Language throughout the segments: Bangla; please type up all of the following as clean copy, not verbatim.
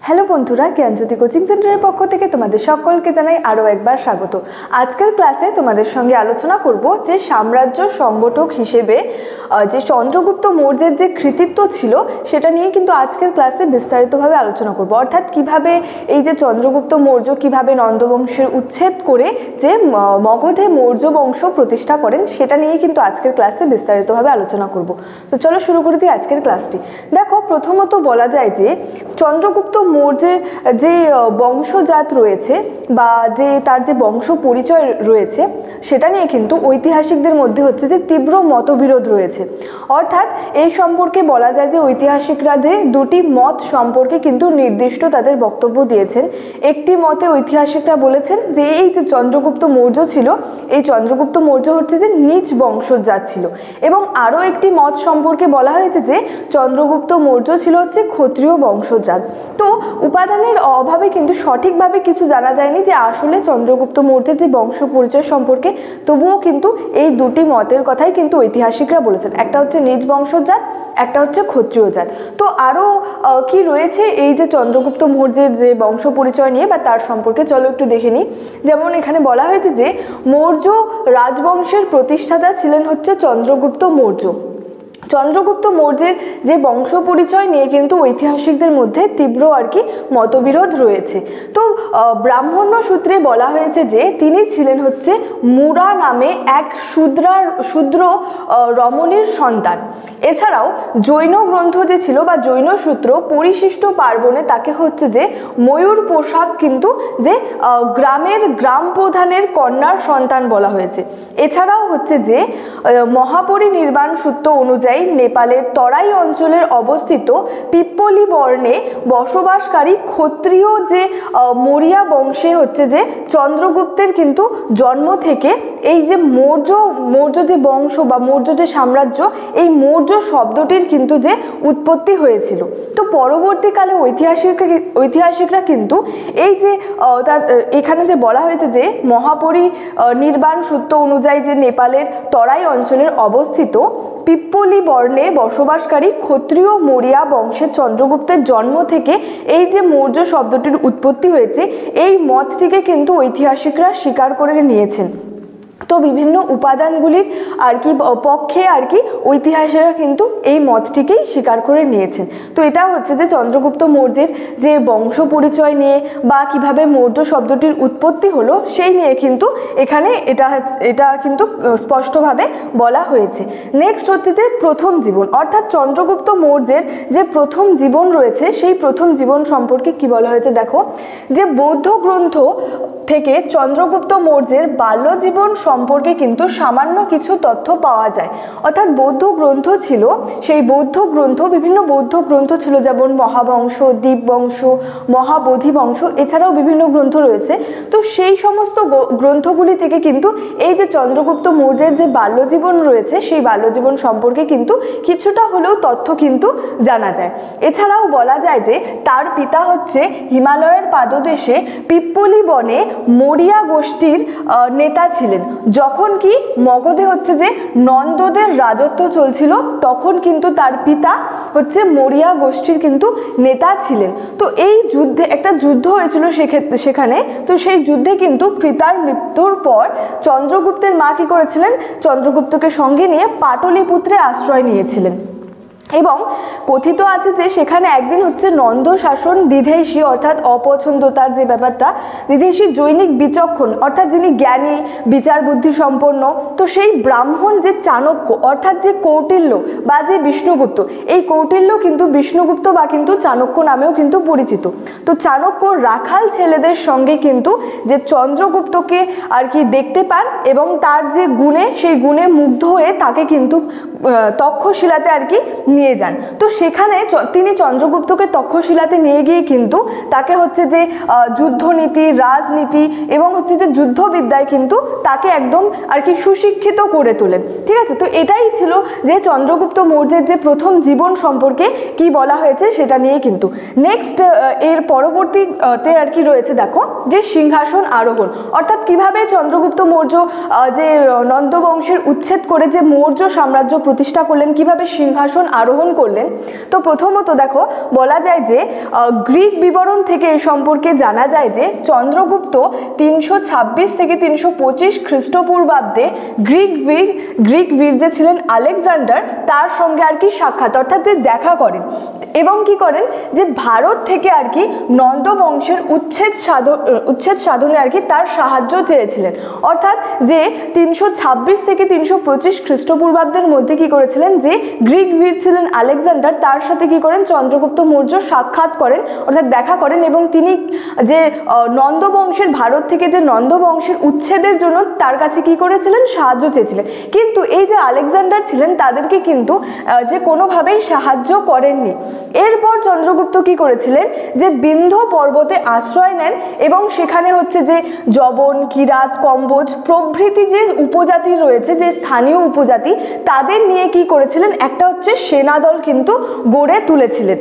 হ্যালো বন্ধুরা, জ্ঞানজ্যোতি কোচিং সেন্টারের পক্ষ থেকে তোমাদের সকলকে জানাই আরও একবার স্বাগত। আজকের ক্লাসে তোমাদের সঙ্গে আলোচনা করব যে সাম্রাজ্য সংগঠক হিসেবে যে চন্দ্রগুপ্ত মৌর্যের যে কৃতিত্ব ছিল সেটা নিয়ে কিন্তু আজকের ক্লাসে বিস্তারিতভাবে আলোচনা করব। অর্থাৎ কিভাবে এই যে চন্দ্রগুপ্ত মৌর্য কিভাবে নন্দবংশের উচ্ছেদ করে যে মগধে মৌর্য বংশ প্রতিষ্ঠা করেন সেটা নিয়ে কিন্তু আজকের ক্লাসে বিস্তারিতভাবে আলোচনা করব। তো চলো শুরু করে দিই আজকের ক্লাসটি। দেখো, প্রথমত বলা যায় যে চন্দ্রগুপ্ত মৌর্যের যে বংশজাত রয়েছে বা যে তার যে বংশ পরিচয় রয়েছে সেটা নিয়ে কিন্তু ঐতিহাসিকদের মধ্যে হচ্ছে যে তীব্র মতবিরোধ রয়েছে। অর্থাৎ এই সম্পর্কে বলা যায় যে ঐতিহাসিকরা যে দুটি মত সম্পর্কে কিন্তু নির্দিষ্ট তাদের বক্তব্য দিয়েছেন। একটি মতে ঐতিহাসিকরা বলেছেন যে এই যে চন্দ্রগুপ্ত মৌর্য ছিল, এই চন্দ্রগুপ্ত মৌর্য হচ্ছে যে নিজ বংশজাত ছিল, এবং আরও একটি মত সম্পর্কে বলা হয়েছে যে চন্দ্রগুপ্ত মৌর্য ছিল হচ্ছে ক্ষত্রিয় বংশজাত। তো উপাদানের অভাবে কিন্তু সঠিকভাবে কিছু জানা যায়নি যে আসলে চন্দ্রগুপ্ত মৌর্যের যে বংশ পরিচয় সম্পর্কে, তবুও কিন্তু এই দুটি মতের কথাই কিন্তু ঐতিহাসিকরা বলেছেন। একটা হচ্ছে নিজ বংশজাত, একটা হচ্ছে ক্ষত্রিয় জাত। তো আরও কি রয়েছে এই যে চন্দ্রগুপ্ত মৌর্যের যে বংশ পরিচয় নিয়ে বা তার সম্পর্কে চলো একটু দেখে নিই। যেমন এখানে বলা হয়েছে যে মৌর্য রাজবংশের প্রতিষ্ঠাতা ছিলেন হচ্ছে চন্দ্রগুপ্ত মৌর্য। চন্দ্রগুপ্ত মৌর্যের যে বংশ পরিচয় নিয়ে কিন্তু ঐতিহাসিকদের মধ্যে তীব্র মতবিরোধ রয়েছে। তো ব্রাহ্মণ্য সূত্রে বলা হয়েছে যে তিনি ছিলেন হচ্ছে মুরা নামে এক শূদ্র রমণীর সন্তান। এছাড়াও জৈন গ্রন্থ যে ছিল বা জৈন সূত্র পরিশিষ্ট পার্বণে তাকে হচ্ছে যে ময়ূর পোশাক কিন্তু যে গ্রাম প্রধানের কন্যার সন্তান বলা হয়েছে। এছাড়াও হচ্ছে যে মহাপরিনির্বাণ সূত্র অনুযায়ী নেপালের তরাই অঞ্চলের অবস্থিত পিপ্পলি বর্ণে বসবাসকারী ক্ষত্রিয় যে মৌর্য বংশে হচ্ছে যে চন্দ্রগুপ্তের কিন্তু জন্ম থেকে এই যে মৌর্য যে বংশ বা মৌর্য যে সাম্রাজ্য, এই মৌর্য শব্দটির কিন্তু যে উৎপত্তি হয়েছিল। তো পরবর্তীকালে ঐতিহাসিকরা কিন্তু এই যে এখানে যে বলা হয়েছে যে মহাপরিনির্বাণ সূত্র অনুযায়ী যে নেপালের তরাই অঞ্চলের অবস্থিত পিপ্পলি বর্ণে বসবাসকারী ক্ষত্রিয় মৌর্য বংশের চন্দ্রগুপ্তের জন্ম থেকে এই যে মৌর্য শব্দটির উৎপত্তি হয়েছে, এই মতটিকে কিন্তু ঐতিহাসিকরা স্বীকার করে নিয়েছেন। তো বিভিন্ন উপাদানগুলির পক্ষে ঐতিহাসিকরা কিন্তু এই মতটিকেই স্বীকার করে নিয়েছেন। তো এটা হচ্ছে যে চন্দ্রগুপ্ত মৌর্যের যে বংশ পরিচয় নিয়ে বা কিভাবে মৌর্য শব্দটির উৎপত্তি হলো সেই নিয়ে কিন্তু এখানে এটা কিন্তু স্পষ্টভাবে বলা হয়েছে। নেক্সট হচ্ছে যে প্রথম জীবন, অর্থাৎ চন্দ্রগুপ্ত মৌর্যের যে প্রথম জীবন রয়েছে সেই প্রথম জীবন সম্পর্কে কি বলা হয়েছে। দেখো, যে বৌদ্ধ গ্রন্থ থেকে চন্দ্রগুপ্ত মৌর্যের বাল্য জীবন সম্পর্কে কিন্তু সামান্য কিছু তথ্য পাওয়া যায়। অর্থাৎ বৌদ্ধ গ্রন্থ ছিল, সেই বিভিন্ন বৌদ্ধ গ্রন্থ ছিল, যেমন মহাবংশ, দীপবংশ, মহাবোধি বংশ, এছাড়াও বিভিন্ন গ্রন্থ রয়েছে। তো সেই সমস্ত গ্রন্থগুলি থেকে কিন্তু এই যে চন্দ্রগুপ্ত মৌর্যের যে বাল্যজীবন রয়েছে সেই বাল্যজীবন সম্পর্কে কিন্তু কিছুটা হলেও তথ্য কিন্তু জানা যায়। এছাড়াও বলা যায় যে তার পিতা হচ্ছে হিমালয়ের পাদদেশে পিপ্পলি বনে মৌর্য গোষ্ঠীর নেতা ছিলেন। যখন কি মগধে হচ্ছে যে নন্দদের রাজত্ব চলছিল, তখন কিন্তু তার পিতা হচ্ছে মৌর্য গোষ্ঠীর কিন্তু নেতা ছিলেন। তো এই যুদ্ধে একটা যুদ্ধ হয়েছিল সেখানে। তো সেই যুদ্ধে কিন্তু পিতার মৃত্যুর পর চন্দ্রগুপ্তের মা কি করেছিলেন, চন্দ্রগুপ্তকে সঙ্গে নিয়ে পাটলিপুত্রে আশ্রয় নিয়েছিলেন। এবং কথিত আছে যে সেখানে একদিন হচ্ছে নন্দ শাসন দ্বিধেষী, অর্থাৎ অপছন্দতার যে ব্যাপারটা, দ্বিধেষী জৈনিক বিচক্ষণ, অর্থাৎ যিনি জ্ঞানী বিচার বুদ্ধি সম্পন্ন, তো সেই ব্রাহ্মণ যে চাণক্য অর্থাৎ যে কৌটিল্য বা যে বিষ্ণুগুপ্ত, এই কৌটিল্য কিন্তু বিষ্ণুগুপ্ত বা কিন্তু চাণক্য নামেও কিন্তু পরিচিত। তো চাণক্য রাখাল ছেলেদের সঙ্গে কিন্তু যে চন্দ্রগুপ্তকে দেখতে পান এবং তার যে গুণে, সেই গুণে মুগ্ধ হয়ে তাকে কিন্তু তক্ষশিলাতে নিয়ে যান। তো সেখানে তিনি চন্দ্রগুপ্তকে তক্ষশিলাতে নিয়ে গিয়ে কিন্তু তাকে হচ্ছে যে যুদ্ধনীতি, রাজনীতি এবং হচ্ছে যে যুদ্ধবিদ্যায় কিন্তু তাকে একদম সুশিক্ষিত করে তোলেন। ঠিক আছে, তো এটাই ছিল যে চন্দ্রগুপ্ত মৌর্যের যে প্রথম জীবন সম্পর্কে কি বলা হয়েছে সেটা নিয়ে কিন্তু। নেক্সট এর পরবর্তীতে রয়েছে দেখো যে সিংহাসন আরোহণ, অর্থাৎ কিভাবে চন্দ্রগুপ্ত মৌর্য যে নন্দবংশের উচ্ছেদ করে যে মৌর্য সাম্রাজ্য প্রতিষ্ঠা করলেন, কিভাবে সিংহাসন আরোহণ করলেন। তো প্রথমত দেখো বলা যায় যে গ্রিক বিবরণ থেকে এই সম্পর্কে জানা যায় যে চন্দ্রগুপ্ত 326 থেকে 325 খ্রিস্টপূর্বাব্দে গ্রিক বীর যে ছিলেন আলেকজান্ডার তার সঙ্গে আর কি সাক্ষাৎ অর্থাৎ দেখা করেন এবং কি করেন যে ভারত থেকে আর কি নন্দ বংশের উচ্ছেদ সাধনে আর কি তার সাহায্য চেয়েছিলেন। অর্থাৎ যে 326 থেকে 325 খ্রিস্টপূর্বাব্দের মধ্যে কি করেছিলেন যে গ্রিক বীর ছিলেন আলেকজান্ডার তার সাথে কি করেন চন্দ্রগুপ্ত মৌর্য সাক্ষাৎ করেন অর্থাৎ দেখা করেন এবং তিনি যে নন্দ বংশের ভারত থেকে যে নন্দ বংশের উচ্ছেদের জন্য তার কাছে কি করেছিলেন সাহায্য চেয়েছিলেন। কিন্তু এই যে আলেকজান্ডার ছিলেন তাদেরকে কিন্তু যে কোনোভাবেই সাহায্য করেননি। এরপর চন্দ্রগুপ্ত কি করেছিলেন যে বিন্ধ্য পর্বতে আশ্রয় নেন এবং সেখানে হচ্ছে যে যবন, কিরাত, কম্বোজ প্রভৃতি যে উপজাতি রয়েছে যে স্থানীয় উপজাতি তাদের নিয়ে কি করেছিলেন একটা হচ্ছে সেনাদল কিন্তু গড়ে তুলেছিলেন।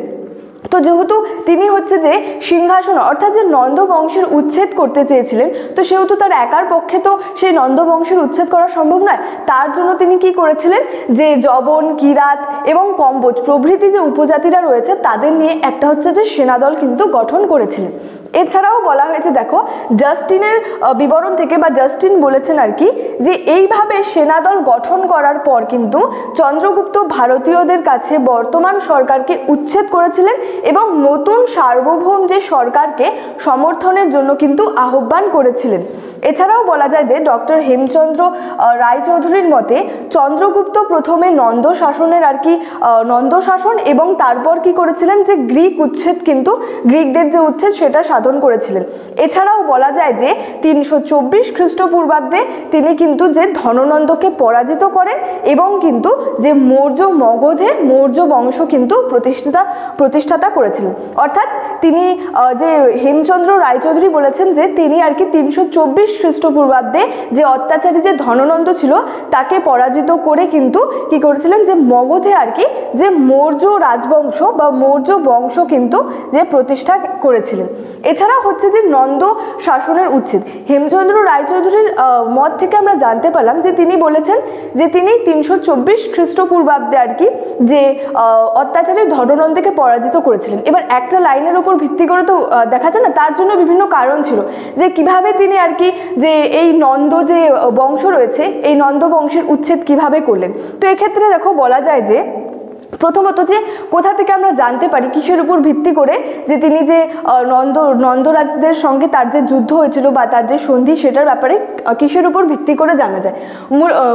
তো যেহেতু তিনি হচ্ছে যে সিংহাসন অর্থাৎ যে নন্দ বংশের উচ্ছেদ করতে চেয়েছিলেন তো সেহেতু তার একার পক্ষে তো সেই নন্দ বংশের উচ্ছেদ করা সম্ভব নয়। তার জন্য তিনি কি করেছিলেন যে যবন, কিরাত এবং কম্বোজ প্রভৃতি যে উপজাতিরা রয়েছে তাদের নিয়ে একটা হচ্ছে যে সেনাদল কিন্তু গঠন করেছিলেন। এছাড়াও বলা হয়েছে দেখো জাস্টিনের বিবরণ থেকে বা জাস্টিন বলেছেন আর কি যে এইভাবে সেনাদল গঠন করার পর কিন্তু চন্দ্রগুপ্ত ভারতীয়দের কাছে বর্তমান সরকারকে উচ্ছেদ করেছিলেন এবং নতুন সার্বভৌম যে সরকারকে সমর্থনের জন্য কিন্তু আহ্বান করেছিলেন। এছাড়াও বলা যায় যে ডক্টর হেমচন্দ্র রায়চৌধুরীর মতে চন্দ্রগুপ্ত প্রথমে নন্দ শাসনের আর কি নন্দ শাসন এবং তারপর কি করেছিলেন যে গ্রিক উচ্ছেদ কিন্তু গ্রিকদের যে উচ্ছেদ সেটা সাধন করেছিলেন। এছাড়াও বলা যায় যে 324 খ্রিস্টপূর্বাব্দে তিনি কিন্তু যে ধননন্দকে পরাজিত করেন এবং কিন্তু যে মগধে মৌর্য বংশ কিন্তু প্রতিষ্ঠাতা করেছিলেন। অর্থাৎ তিনি যে হেমচন্দ্র রায়চৌধুরী বলেছেন যে তিনি আর কি 324 খ্রিস্টপূর্বাব্দে যে অত্যাচারী যে ধননন্দ ছিল তাকে পরাজিত করে কিন্তু কি করেছিলেন যে মগধে আর কি যে মৌর্য রাজবংশ বা মৌর্য বংশ কিন্তু যে প্রতিষ্ঠা করেছিলেন। এছাড়া হচ্ছে যে নন্দ শাসনের উচ্ছেদ হেমচন্দ্র রায়চৌধুরীর মত থেকে আমরা জানতে পারলাম যে তিনি বলেছেন যে তিনি 324 খ্রিস্টপূর্বাব্দে আর কি যে অত্যাচারী ধননন্দকে পরাজিত করেছিলেন। এবার একটা লাইনের উপর ভিত্তি করে তো দেখা যায় না, তার জন্য বিভিন্ন কারণ ছিল যে কিভাবে তিনি আর কি যে এই নন্দ যে বংশ রয়েছে এই নন্দ বংশের উচ্ছেদ কিভাবে করলেন। তো এক্ষেত্রে দেখো বলা যায় যে প্রথমত যে কোথা থেকে আমরা জানতে পারি কিসের উপর ভিত্তি করে যে তিনি যে নন্দরাজদের সঙ্গে তার যে যুদ্ধ হয়েছিল বা তার যে সন্ধি সেটার ব্যাপারে কিসের উপর ভিত্তি করে জানা যায়।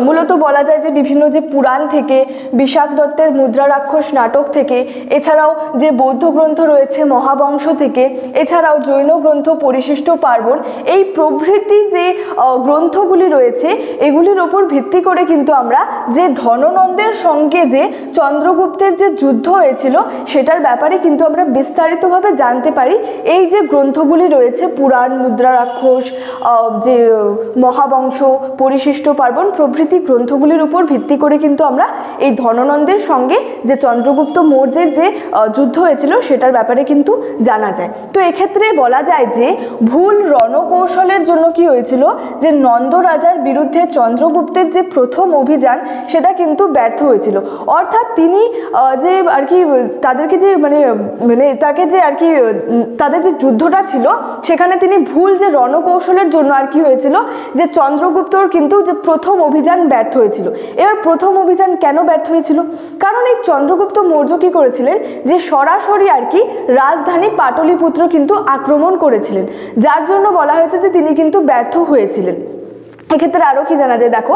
মূলত বলা যায় যে বিভিন্ন যে পুরাণ থেকে, বিশাখ দত্তের মুদ্রা রাক্ষস নাটক থেকে, এছাড়াও যে বৌদ্ধ গ্রন্থ রয়েছে মহাবংশ থেকে, এছাড়াও জৈন গ্রন্থ পরিশিষ্ট পার্বণ এই প্রভৃতি যে গ্রন্থগুলি রয়েছে এগুলির ওপর ভিত্তি করে কিন্তু আমরা যে ধননন্দের সঙ্গে যে চন্দ্রগুপ্তের যে যুদ্ধ হয়েছিল সেটার ব্যাপারে কিন্তু আমরা বিস্তারিতভাবে জানতে পারি। এই যে গ্রন্থগুলি রয়েছে পুরাণ, মুদ্রা রাক্ষস, যে মহাবংশ, পরিশিষ্ট পার্বণ প্রভৃতি গ্রন্থগুলির উপর ভিত্তি করে কিন্তু আমরা এই ধননন্দের সঙ্গে যে চন্দ্রগুপ্ত মৌর্যের যে যুদ্ধ হয়েছিল সেটার ব্যাপারে কিন্তু জানা যায়। তো এক্ষেত্রে বলা যায় যে ভুল রণকৌশলের জন্য কি হয়েছিল যে নন্দ রাজার বিরুদ্ধে চন্দ্রগুপ্তের যে প্রথম অভিযান সেটা কিন্তু ব্যর্থ হয়েছিল। অর্থাৎ তিনি যে আর কি তাদেরকে যে মানে তাকে যে আর কি তাদের যে যুদ্ধটা ছিল সেখানে তিনি ভুল যে রণকৌশলের জন্য আর কি হয়েছিল যে চন্দ্রগুপ্তর কিন্তু যে প্রথম অভিযান ব্যর্থ হয়েছিল। এবার প্রথম অভিযান কেন ব্যর্থ হয়েছিল? কারণ এই চন্দ্রগুপ্ত মৌর্য কি করেছিলেন যে সরাসরি আর কি রাজধানী পাটলিপুত্র কিন্তু আক্রমণ করেছিলেন, যার জন্য বলা হয়েছে যে তিনি কিন্তু ব্যর্থ হয়েছিলেন। এক্ষেত্রে আরও কি জানা যায় দেখো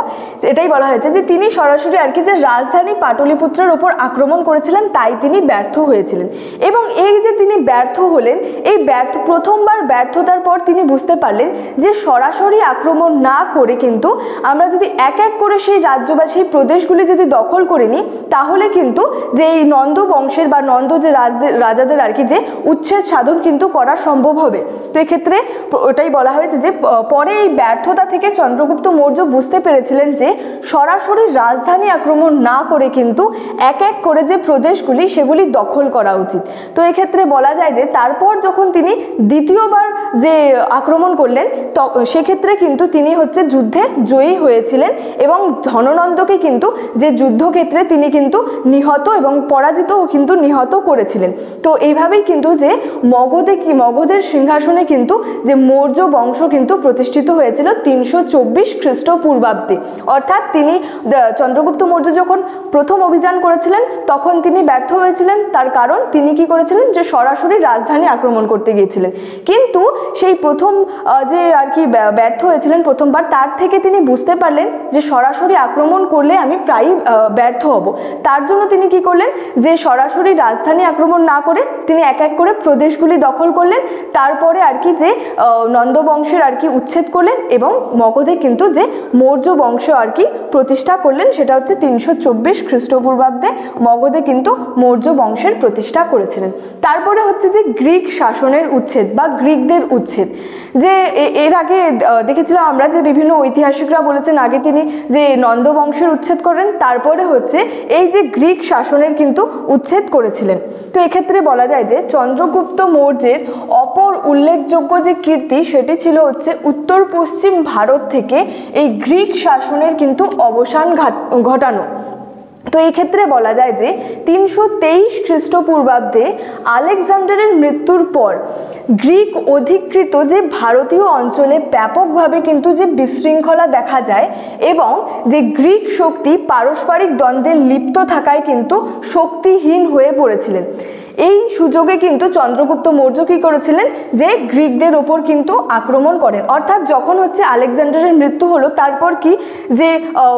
এটাই বলা হয়েছে যে তিনি সরাসরি আর কি যে রাজধানী পাটলিপুত্রের ওপর আক্রমণ করেছিলেন তাই তিনি ব্যর্থ হয়েছিলেন। এবং এই যে তিনি ব্যর্থ হলেন এই প্রথমবার ব্যর্থতার পর তিনি বুঝতে পারলেন যে সরাসরি আক্রমণ না করে কিন্তু আমরা যদি এক এক করে সেই রাজ্য বা সেই প্রদেশগুলি যদি দখল করে নিই তাহলে কিন্তু যে এই নন্দ বংশের বা নন্দ যে রাজাদের আর কি যে উচ্ছেদ সাধন কিন্তু করা সম্ভব হবে। তো এক্ষেত্রে ওটাই বলা হয়েছে যে পরে এই ব্যর্থতা থেকে চন্দ্রগুপ্ত চন্দ্রগুপ্ত মৌর্য বুঝতে পেরেছিলেন যে সরাসরি রাজধানী আক্রমণ না করে কিন্তু এক এক করে যে প্রদেশগুলি সেগুলি দখল করা উচিত। তো এক্ষেত্রে বলা যায় যে তারপর যখন তিনি দ্বিতীয়বার যে আক্রমণ করলেন সেক্ষেত্রে কিন্তু তিনি হচ্ছে যুদ্ধে জয়ী হয়েছিলেন এবং ধননন্দকে কিন্তু যে যুদ্ধক্ষেত্রে তিনি কিন্তু নিহত এবং পরাজিতও কিন্তু নিহত করেছিলেন। তো এইভাবেই কিন্তু যে মগধের সিংহাসনে কিন্তু যে মৌর্য বংশ কিন্তু প্রতিষ্ঠিত হয়েছিল 324 খ্রিস্টপূর্বাব্দে। অর্থাৎ তিনি চন্দ্রগুপ্ত মৌর্য যখন প্রথম অভিযান করেছিলেন তখন তিনি ব্যর্থ হয়েছিলেন, তার কারণ তিনি কি করেছিলেন যে সরাসরি রাজধানী আক্রমণ করতে গিয়েছিলেন। কিন্তু সেই প্রথম যে আর কি ব্যর্থ হয়েছিলেন প্রথমবার, তার থেকে তিনি বুঝতে পারলেন যে সরাসরি আক্রমণ করলে আমি প্রায়ই ব্যর্থ হব। তার জন্য তিনি কি করলেন যে সরাসরি রাজধানী আক্রমণ না করে তিনি এক এক করে প্রদেশগুলি দখল করলেন, তারপরে আর কি যে নন্দ বংশের আর কি উচ্ছেদ করলেন এবং মগধে কিন্তু যে মৌর্য বংশ আর কি প্রতিষ্ঠা করলেন, সেটা হচ্ছে 324 খ্রিস্টপূর্বাব্দে মগধে কিন্তু মৌর্য বংশের প্রতিষ্ঠা করেছিলেন। তারপরে হচ্ছে যে গ্রিক শাসনের উচ্ছেদ বা গ্রিকদের উচ্ছেদ। যে এর আগে দেখেছিলাম আমরা যে বিভিন্ন ঐতিহাসিকরা বলেছেন আগে তিনি যে নন্দ বংশের উচ্ছেদ করেন, তারপরে হচ্ছে এই যে গ্রিক শাসনের কিন্তু উচ্ছেদ করেছিলেন। তো এক্ষেত্রে বলা যায় যে চন্দ্রগুপ্ত মৌর্যের অপর উল্লেখযোগ্য যে কীর্তি সেটি ছিল হচ্ছে উত্তর পশ্চিম ভারত থেকে এই গ্রিক শাসনের কিন্তু অবসান ঘটানো। তো এই ক্ষেত্রে বলা যায় যে 323 খ্রিস্টপূর্বাব্দে আলেকজান্ডারের মৃত্যুর পর গ্রিক অধিকৃত যে ভারতীয় অঞ্চলে ব্যাপকভাবে কিন্তু যে বিশৃঙ্খলা দেখা যায় এবং যে গ্রিক শক্তি পারস্পরিক দ্বন্দ্বে লিপ্ত থাকায় কিন্তু শক্তিহীন হয়ে পড়েছিলেন। এই সুযোগে কিন্তু চন্দ্রগুপ্ত মৌর্য কি করেছিলেন যে গ্রিকদের ওপর কিন্তু আক্রমণ করেন। অর্থাৎ যখন হচ্ছে আলেকজান্ডারের মৃত্যু হলো তারপর কি যে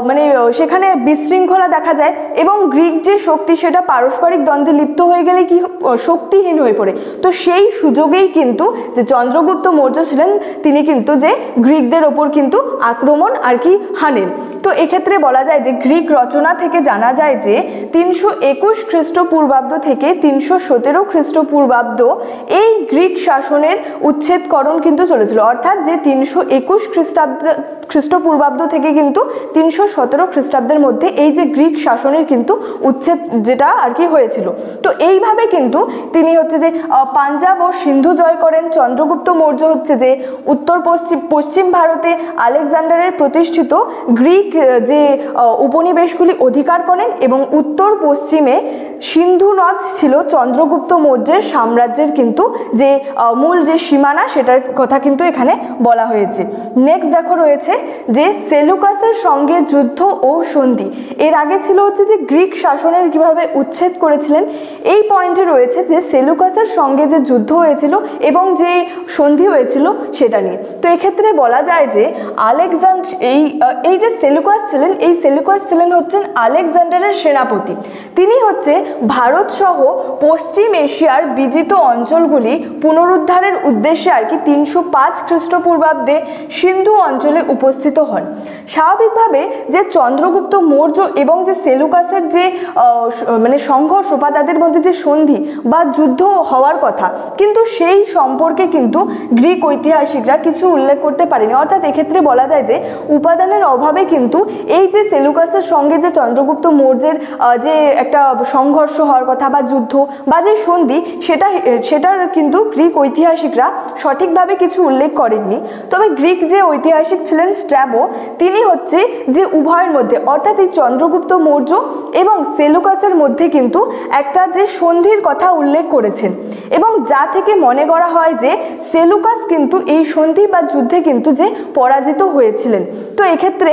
মানে সেখানে বিশৃঙ্খলা দেখা যায় এবং গ্রিক যে শক্তি সেটা পারস্পরিক দ্বন্দ্বে লিপ্ত হয়ে গেলে কি শক্তিহীন হয়ে পড়ে। তো সেই সুযোগেই কিন্তু যে চন্দ্রগুপ্ত মৌর্য ছিলেন তিনি কিন্তু যে গ্রিকদের ওপর কিন্তু আক্রমণ আর কি হানেন। তো এক্ষেত্রে বলা যায় যে গ্রিক রচনা থেকে জানা যায় যে 321 খ্রিস্টপূর্বাব্দ থেকে 317 খ্রিস্টপূর্বাব্দ এই গ্রিক শাসনের উচ্ছেদকরণ কিন্তু চলেছিল। অর্থাৎ যে 321 খ্রিস্টপূর্বাব্দ থেকে কিন্তু 317 খ্রিস্টাব্দের মধ্যে এই যে গ্রিক শাসনের কিন্তু উচ্ছেদ যেটা আর কি হয়েছিল। তো এইভাবে কিন্তু তিনি হচ্ছে যে পাঞ্জাব ও সিন্ধু জয় করেন। চন্দ্রগুপ্ত মৌর্য হচ্ছে যে উত্তর পশ্চিম ভারতে আলেকজান্ডারের প্রতিষ্ঠিত গ্রিক যে উপনিবেশগুলি অধিকার করেন এবং উত্তর পশ্চিমে সিন্ধু নদ ছিল চন্দ্রগুপ্ত মৌর্যের সাম্রাজ্যের কিন্তু যে মূল যে সীমানা সেটার কথা কিন্তু এখানে বলা হয়েছে। নেক্সট দেখো রয়েছে যে সেলুকাসের সঙ্গে যুদ্ধ ও সন্ধি। এর আগে ছিল হচ্ছে যে গ্রিক শাসনের কিভাবে উচ্ছেদ করেছিলেন, এই পয়েন্টে রয়েছে যে সেলুকাসের সঙ্গে যে যুদ্ধ হয়েছিল এবং যে সন্ধি হয়েছিল সেটা নিয়ে। তো এক্ষেত্রে বলা যায় যে এই যে সেলুকাস ছিলেন, এই সেলুকাস ছিলেন হচ্ছেন আলেকজান্ডারের সেনাপতি। তিনি হচ্ছে ভারত সহ পশ্চিম এশিয়ার বিজিত অঞ্চলগুলি পুনরুদ্ধারের উদ্দেশ্যে আর কি 305 খ্রিস্টপূর্বাব্দে সিন্ধু অঞ্চলে উপস্থিত হন। স্বাভাবিকভাবে যে চন্দ্রগুপ্ত মৌর্য এবং যে সেলুকাসের যে মানে সংঘর্ষ বা তাদের মধ্যে যে সন্ধি বা যুদ্ধ হওয়ার কথা, কিন্তু সেই সম্পর্কে কিন্তু গ্রিক ঐতিহাসিকরা কিছু উল্লেখ করতে পারেনি। অর্থাৎ এক্ষেত্রে বলা যায় যে উপাদানের অভাবে কিন্তু এই যে সেলুকাসের সঙ্গে যে চন্দ্রগুপ্ত মৌর্যের যে একটা সংঘর্ষ হওয়ার কথা বা যুদ্ধ বা যে সন্ধি সেটার কিন্তু গ্রিক ঐতিহাসিকরা সঠিকভাবে কিছু উল্লেখ করেননি। তবে গ্রিক যে ঐতিহাসিক ছিলেন স্ট্র্যাবো, তিনি হচ্ছে যে উভয়ের মধ্যে অর্থাৎ এই চন্দ্রগুপ্ত মৌর্য এবং সেলুকাসের মধ্যে কিন্তু একটা যে সন্ধির কথা উল্লেখ করেছেন এবং যা থেকে মনে করা হয় যে সেলুকাস কিন্তু এই সন্ধি বা যুদ্ধে কিন্তু যে পরাজিত হয়েছিলেন। তো এক্ষেত্রে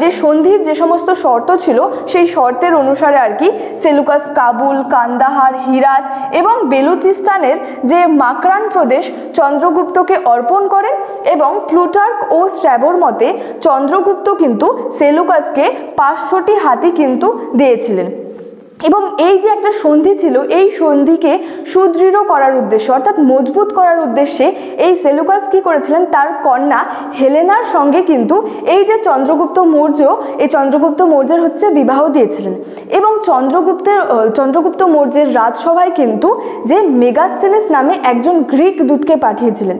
যে সন্ধির যে সমস্ত শর্ত ছিল সেই শর্তের অনুসারে আর কি সেলুকাস কাবুল, কান্দাহার, হিরাত এবং বেলুচিস্তানের যে মাকরান প্রদেশ চন্দ্রগুপ্তকে অর্পণ করেন এবং প্লুটার্ক ও স্ট্র্যাবোর মতে চন্দ্রগুপ্ত কিন্তু সেলুকাসকে 500টি হাতি কিন্তু দিয়েছিলেন। এবং এই যে একটা সন্ধি ছিল, এই সন্ধিকে সুদৃঢ় করার উদ্দেশ্যে অর্থাৎ মজবুত করার উদ্দেশ্যে এই সেলুকাস কি করেছিলেন, তার কন্যা হেলেনার সঙ্গে কিন্তু এই যে চন্দ্রগুপ্ত মৌর্য, এই চন্দ্রগুপ্ত মৌর্যের হচ্ছে বিবাহ দিয়েছিলেন। এবং চন্দ্রগুপ্ত মৌর্যের রাজসভায় কিন্তু যে মেগাসথেনিস নামে একজন গ্রিক দূতকে পাঠিয়েছিলেন।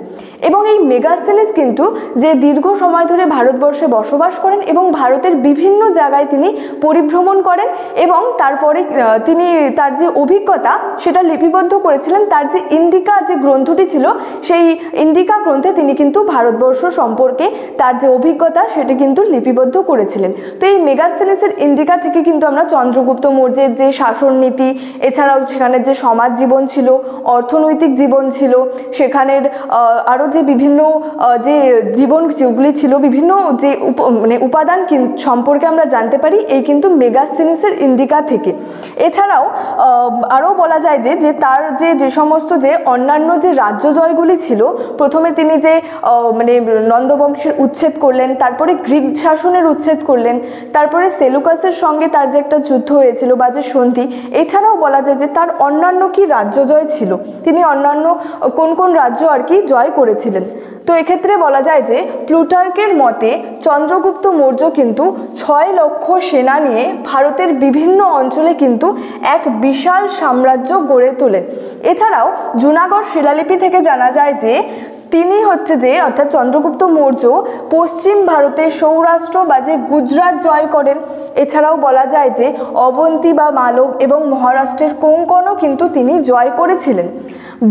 এবং এই মেগাসথেনিস কিন্তু যে দীর্ঘ সময় ধরে ভারতবর্ষে বসবাস করেন এবং ভারতের বিভিন্ন জায়গায় তিনি পরিভ্রমণ করেন এবং তারপরে তিনি তার যে অভিজ্ঞতা সেটা লিপিবদ্ধ করেছিলেন। তার যে ইন্ডিকা যে গ্রন্থটি ছিল, সেই ইন্ডিকা গ্রন্থে তিনি কিন্তু ভারতবর্ষ সম্পর্কে তার যে অভিজ্ঞতা সেটি কিন্তু লিপিবদ্ধ করেছিলেন। তো এই মেগাসথেনিসের ইন্ডিকা থেকে কিন্তু আমরা চন্দ্রগুপ্ত মৌর্যের যে শাসন নীতি, এছাড়াও সেখানের যে সমাজ জীবন ছিল, অর্থনৈতিক জীবন ছিল, সেখানের আরও যে বিভিন্ন যে জীবন যেগুলি ছিল, বিভিন্ন যে উপাদান সম্পর্কে আমরা জানতে পারি এই কিন্তু মেগাসথেনিসের ইন্ডিকা থেকে। এছাড়াও আরও বলা যায় যে তার যে সমস্ত যে অন্যান্য যে রাজ্য জয়গুলি ছিল, প্রথমে তিনি যে নন্দবংশের উচ্ছেদ করলেন, তারপরে গ্রিক শাসনের উচ্ছেদ করলেন, তারপরে সেলুকাসের সঙ্গে তার যে একটা যুদ্ধ হয়েছিল বা যে সন্ধি, এছাড়াও বলা যায় যে তার অন্যান্য কি রাজ্য জয় ছিল, তিনি অন্যান্য কোন কোন রাজ্য আর কি জয় করেছিলেন। তো এক্ষেত্রে বলা যায় যে প্লুটার্কের মতে চন্দ্রগুপ্ত মৌর্য কিন্তু 6 লক্ষ সেনা নিয়ে ভারতের বিভিন্ন অঞ্চলে কিন্তু এক বিশাল সাম্রাজ্য গড়ে তোলেন। এছাড়াও জুনাগড় শিলালিপি থেকে জানা যায় যে তিনি অর্থাৎ চন্দ্রগুপ্ত মৌর্য পশ্চিম ভারতে সৌরাষ্ট্র বা যে গুজরাট জয় করেন। এছাড়াও বলা যায় যে অবন্তী বা মালব এবং মহারাষ্ট্রের কোঙ্কণও কিন্তু তিনি জয় করেছিলেন।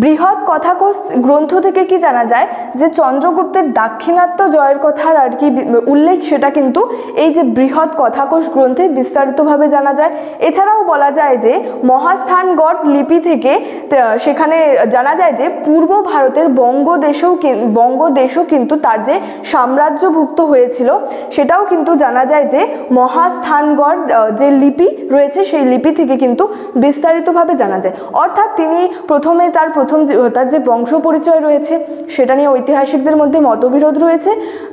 বৃহৎ কথাকোষ গ্রন্থ থেকে কি জানা যায় যে চন্দ্রগুপ্তের দাক্ষিণাত্য জয়ের কথার আর কি উল্লেখ, সেটা কিন্তু এই যে বৃহৎ কথাকোষ গ্রন্থে বিস্তারিতভাবে জানা যায়। এছাড়াও বলা যায় যে মহাস্থানগড় লিপি থেকে সেখানে জানা যায় যে পূর্ব ভারতের বঙ্গদেশও কিন্তু তার যে সাম্রাজ্যভুক্ত হয়েছিল, সেটাও কিন্তু জানা যায় যে মহাস্থানগড় যে লিপি রয়েছে সেই লিপি থেকে কিন্তু বিস্তারিতভাবে জানা যায়। অর্থাৎ তিনি প্রথমে তার যে বংশ পরিচয় রয়েছে সেটা নিয়ে ঐতিহাসিকদের মধ্যে মতবিরোধ রয়েছে।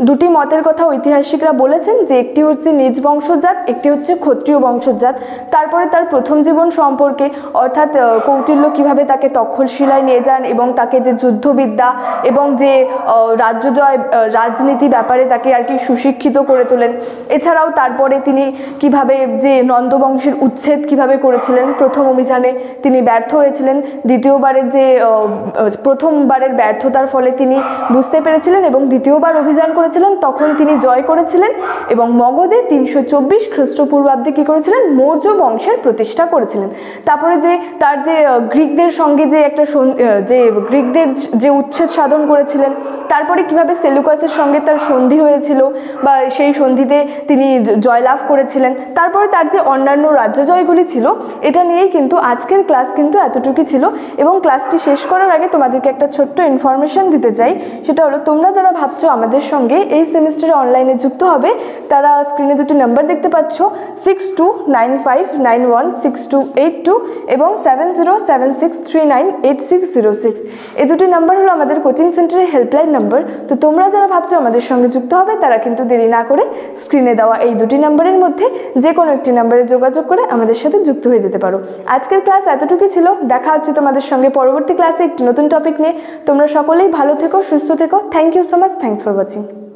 দুটি মতের কথা ঐতিহাসিকরা বলেছেন যে একটি হচ্ছে নিজ বংশজাত, একটি হচ্ছে ক্ষত্রিয় বংশজাত। তারপরে তার প্রথম জীবন সম্পর্কে অর্থাৎ কৌটিল্য কিভাবে তাকে তক্ষশিলায় নিয়ে যান এবং তাকে যে যুদ্ধবিদ্যা এবং যে রাজ্য জয় রাজনীতি ব্যাপারে তাকে আর কি সুশিক্ষিত করে তোলেন। এছাড়াও তারপরে তিনি কিভাবে যে নন্দবংশের উচ্ছেদ কিভাবে করেছিলেন, প্রথম অভিযানে তিনি ব্যর্থ হয়েছিলেন, দ্বিতীয়বারের যে প্রথমবারের ব্যর্থতার ফলে তিনি বুঝতে পেরেছিলেন এবং দ্বিতীয়বার অভিযান করেছিলেন, তখন তিনি জয় করেছিলেন এবং মগধে 324 খ্রিস্টপূর্বাব্দে কী করেছিলেন, মৌর্য বংশের প্রতিষ্ঠা করেছিলেন। তারপরে যে তার যে গ্রিকদের সঙ্গে যে একটা গ্রিকদের যে উচ্ছেদ সাধন করেছিলেন, তারপরে কিভাবে সেলুকাসের সঙ্গে তার সন্ধি হয়েছিল বা সেই সন্ধিতে তিনি জয়লাভ করেছিলেন, তারপরে তার যে অন্যান্য রাজ্য জয়গুলি ছিল, এটা নিয়েই কিন্তু আজকের ক্লাস কিন্তু এতটুকুই ছিল। এবং ক্লাসটি শেষ করার আগে তোমাদেরকে একটা ছোট্ট ইনফরমেশন দিতে চাই, সেটা হলো তোমরা যারা ভাবছো আমাদের সঙ্গে এই সেমিস্টারে অনলাইনে যুক্ত হবে, তারা স্ক্রিনে দুটি নাম্বার দেখতে পাচ্ছ, 6295916282 এবং 7076398606। এই দুটি নাম্বার হলো আমাদের কোচিং সেন্টারের হেল্পলাইন নাম্বার। তো তোমরা যারা ভাবছো আমাদের সঙ্গে যুক্ত হবে, তারা কিন্তু দেরি না করে স্ক্রিনে দেওয়া এই দুটি নাম্বারের মধ্যে যে কোনো একটি নাম্বারে যোগাযোগ করে আমাদের সাথে যুক্ত হয়ে যেতে পারো। আজকের ক্লাস এতটুকুই ছিল। দেখা হচ্ছে তোমাদের সঙ্গে পরবর্তী ক্লাসে একটি নতুন টপিক নিয়ে। তোমরা সকলেই ভালো থেকো, সুস্থ থেকো। Thank you so much. Thanks for watching.